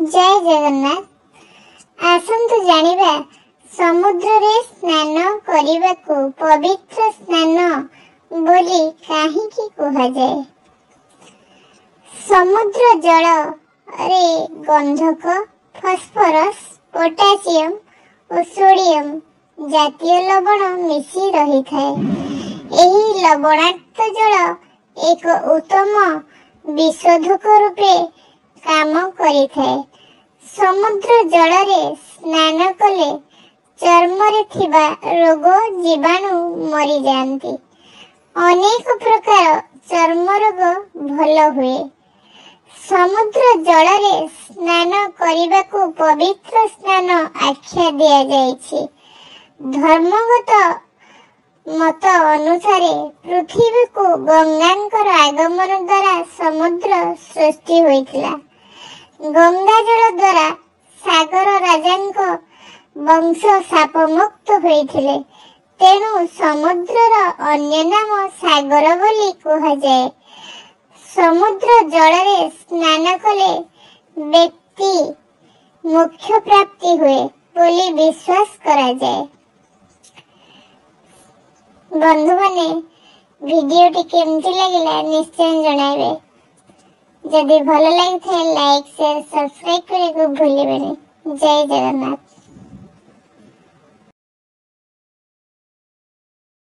जय जगन्नाथ। आसंतु जानिबा समुद्र रे स्नान करिबाकू पवित्र स्नान बोली काहींकी कुहा जाए। समुद्र जल रे गंधक, फॉस्फोरस, पोटासियम और सोडियम जातीय लवण मिसी रही थाए। एही लवणाक्त जल एक उत्तम विशोधक रूपे काम करी थाए। समुद्र जल रे स्नान कले चर्म रे थिबा रोग जीवाणु मरी जाती। अनेक प्रकार चर्म रोग भल हुए। समुद्र जल रे स्नान करिबाकू पवित्र स्नान आख्या दिया जाइछि। धर्मगत मत अनुसार पृथ्वी को गंगांकर आगमन द्वारा समुद्र सृष्टि होइथिला। गंगा जल द्वारा सागर राजांको वंश शाप मुक्त होइथिले। तेणु समुद्रर अन्य नाम सागर बोली कुहा जाए। समुद्र जल रे स्नान कले व्यक्ति मोक्ष प्राप्ति हुए बोली विश्वास करा जाए। बंधु माने वीडियो टी केमती लगिला निश्चय जणाइबे। जदि भल लगी लाइक शेयर सब्सक्राइब करे को भूलिबेनी। जय जगन्नाथ।